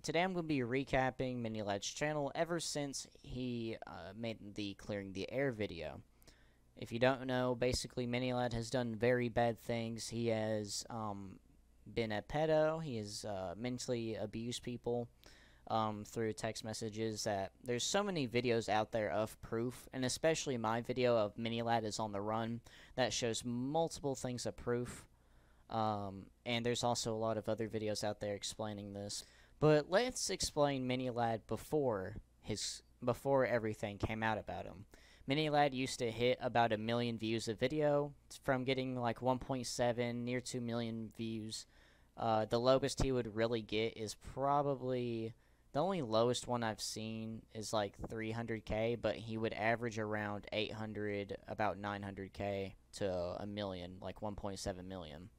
today I'm going to be recapping Minilad's channel ever since he made the Clearing the Air video. If you don't know, basically Minilad has done very bad things. He has been a pedo. He has mentally abused people through text messages. That there's so many videos out there of proof, and especially my video of Minilad is on the run that shows multiple things of proof. And there's also a lot of other videos out there explaining this. But let's explain Minilad before everything came out about him. Minilad used to hit about 1 million views a video, from getting like 1.7 near 2 million views. The lowest he would really get is probably, the only lowest one I've seen is like 300k, but he would average around 800, about 900k to a million, like 1.7 million.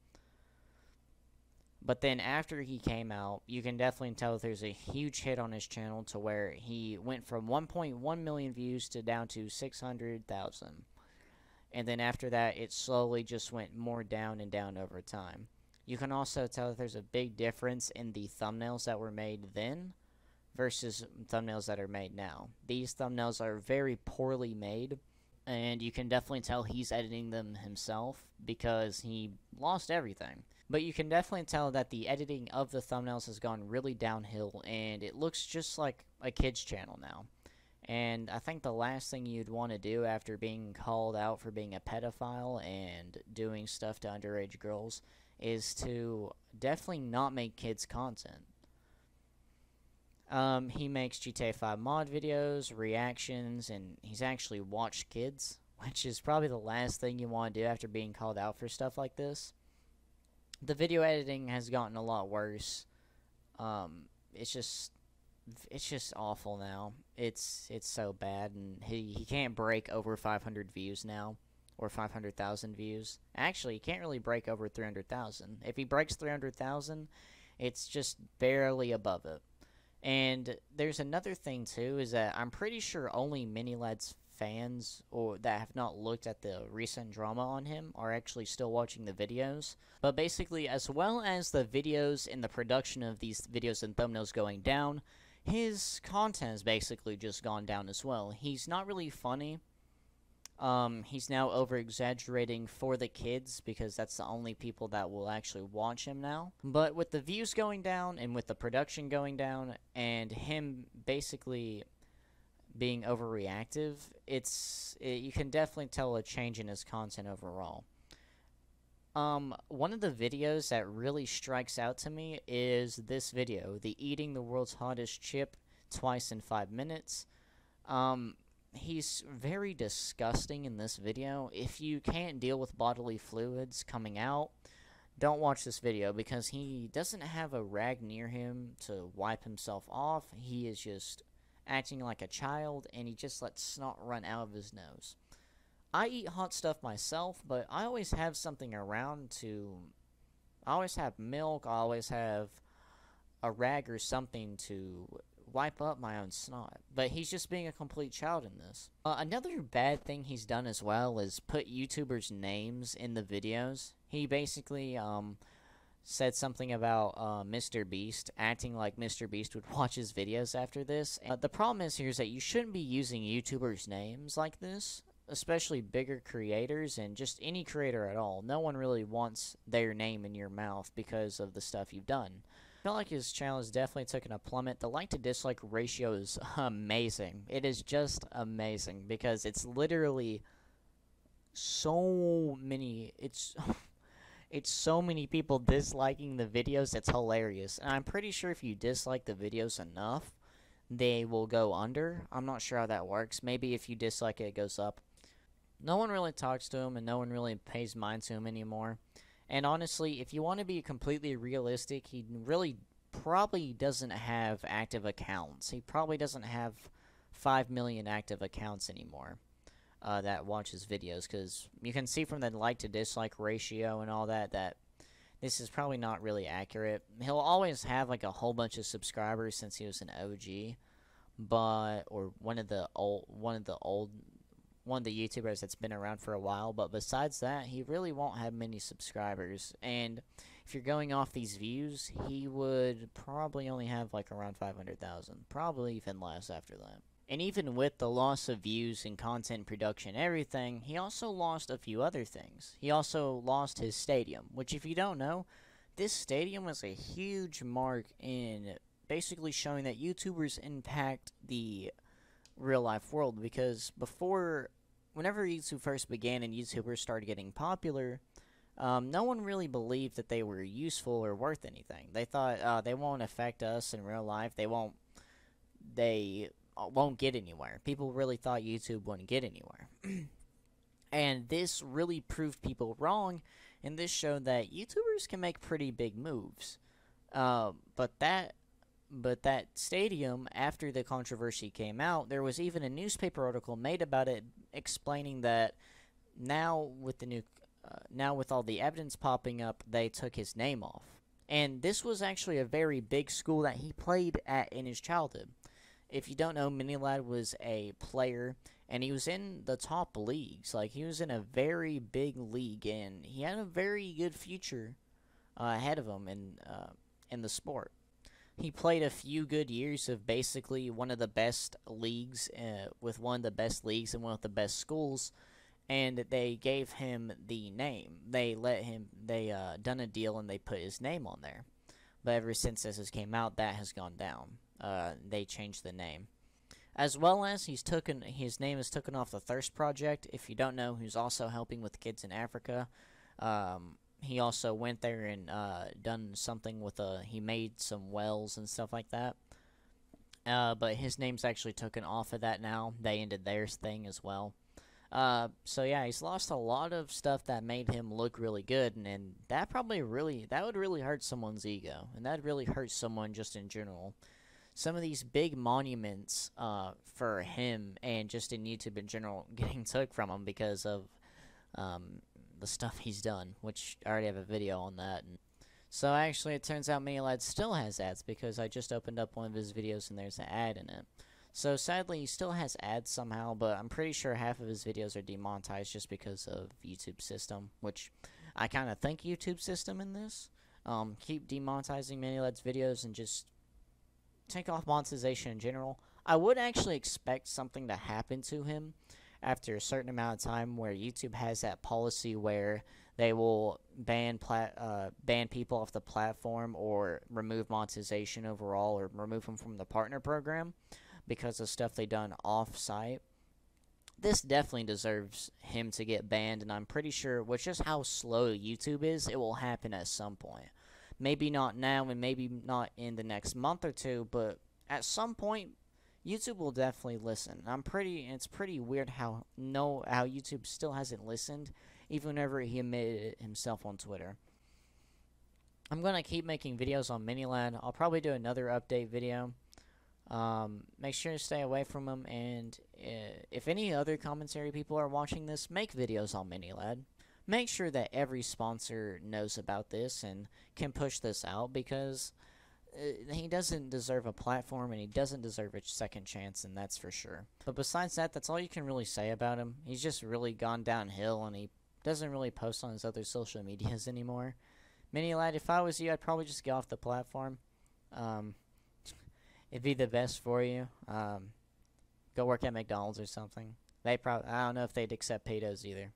But then after he came out, you can definitely tell that there's a huge hit on his channel to where he went from 1.1 million views to down to 600,000. And then after that, it slowly just went more down and down over time. You can also tell that there's a big difference in the thumbnails that were made then versus thumbnails that are made now. These thumbnails are very poorly made, and you can definitely tell he's editing them himself because he lost everything. But you can definitely tell that the editing of the thumbnails has gone really downhill, and it looks just like a kid's channel now. And I think the last thing you'd want to do after being called out for being a pedophile and doing stuff to underage girls is to definitely not make kids content. He makes GTA 5 mod videos, reactions, and he's actually watched kids, which is probably the last thing you want to do after being called out for stuff like this. The video editing has gotten a lot worse. It's just awful now. It's so bad, and he can't break over 500 views now, or 500,000 views. Actually, he can't really break over 300,000. If he breaks 300,000, it's just barely above it. And there's another thing too, is that I'm pretty sure only Minilad's fans or that have not looked at the recent drama on him are actually still watching the videos. But basically, as well as the videos and the production of these videos and thumbnails going down, his content has basically just gone down as well. He's not really funny. He's now over-exaggerating for the kids because that's the only people that will actually watch him now. But with the views going down and with the production going down and him basically being overreactive, you can definitely tell a change in his content overall. One of the videos that really strikes out to me is this video, the eating the world's hottest chip twice in 5 minutes. He's very disgusting in this video. If you can't deal with bodily fluids coming out, don't watch this video because he doesn't have a rag near him to wipe himself off. He is just acting like a child, and he just lets snot run out of his nose. I eat hot stuff myself, but I always have something around to... I always have milk, I always have a rag or something to wipe up my own snot. But he's just being a complete child in this. Another bad thing he's done as well is put YouTubers' names in the videos. He basically said something about Mr. Beast, acting like Mr. Beast would watch his videos after this. The problem is here is that you shouldn't be using YouTubers' names like this, especially bigger creators and just any creator at all. No one really wants their name in your mouth because of the stuff you've done. I feel like his channel has definitely taken a plummet. The like to dislike ratio is amazing. It is just amazing because it's literally so many... It's so many people disliking the videos, it's hilarious. And I'm pretty sure if you dislike the videos enough, they will go under. I'm not sure how that works. Maybe if you dislike it, it goes up. No one really talks to him, and no one really pays mind to him anymore. And honestly, if you want to be completely realistic, he really probably doesn't have active accounts. He probably doesn't have 5 million active accounts anymore that watch his videos, because you can see from the like to dislike ratio and all that this is probably not really accurate. He'll always have like a whole bunch of subscribers since he was an OG, or one of the YouTubers that's been around for a while, but besides that, he really won't have many subscribers. And if you're going off these views, he would probably only have like around 500,000, probably even less after that. And even with the loss of views and content production and everything, he also lost a few other things. He also lost his stadium, which if you don't know, this stadium was a huge mark in basically showing that YouTubers impact the real life world, because whenever YouTube first began and YouTubers started getting popular, no one really believed that they were useful or worth anything. They thought they won't affect us in real life. They won't get anywhere. People really thought YouTube wouldn't get anywhere. And this really proved people wrong, and this showed that YouTubers can make pretty big moves. But that stadium, after the controversy came out, there was even a newspaper article made about it explaining that now with all the evidence popping up, they took his name off. And this was actually a very big school that he played at in his childhood. If you don't know, Minilad was a player, and he was in the top leagues. Like, he was in a very big league, and he had a very good future ahead of him in the sport. He played a few good years of basically one of the best leagues, with one of the best leagues and one of the best schools, and they gave him the name. They done a deal and they put his name on there. But ever since this came out, that has gone down. They changed the name. As well as his name is taken off the Thirst Project. If you don't know, who's also helping with kids in Africa. He also went there and done something with he made some wells and stuff like that. But his name's actually taken off of that now. They ended their thing as well. So yeah, he's lost a lot of stuff that made him look really good, and that would really hurt someone's ego, and that'd really hurt someone just in general. Some of these big monuments for him and just in YouTube in general getting took from him because of the stuff he's done, which I already have a video on that. And so actually it turns out Minilad still has ads, because I just opened up one of his videos and there's an ad in it. So sadly he still has ads somehow, but I'm pretty sure half of his videos are demonetized just because of YouTube system, which I kind of thank YouTube system in this. Keep demonetizing Minilad's videos and just take off monetization in general. I would actually expect something to happen to him after a certain amount of time, where YouTube has that policy where they will ban people off the platform, or remove monetization overall, or remove them from the partner program because of stuff they done off-site. This definitely deserves him to get banned, and I'm pretty sure, with just how slow YouTube is, it will happen at some point. Maybe not now, and maybe not in the next month or two, but at some point, YouTube will definitely listen. It's pretty weird how YouTube still hasn't listened, even whenever he admitted it himself on Twitter. I'm gonna keep making videos on Minilad. I'll probably do another update video. Make sure to stay away from him, and if any other commentary people are watching this, make videos on Minilad. Make sure that every sponsor knows about this and can push this out, because he doesn't deserve a platform, and he doesn't deserve a second chance, and that's for sure. But besides that, that's all you can really say about him. He's just really gone downhill, and he doesn't really post on his other social medias anymore. Minilad, if I was you, I'd probably just get off the platform. It'd be the best for you. Go work at McDonald's or something. I don't know if they'd accept pedos either.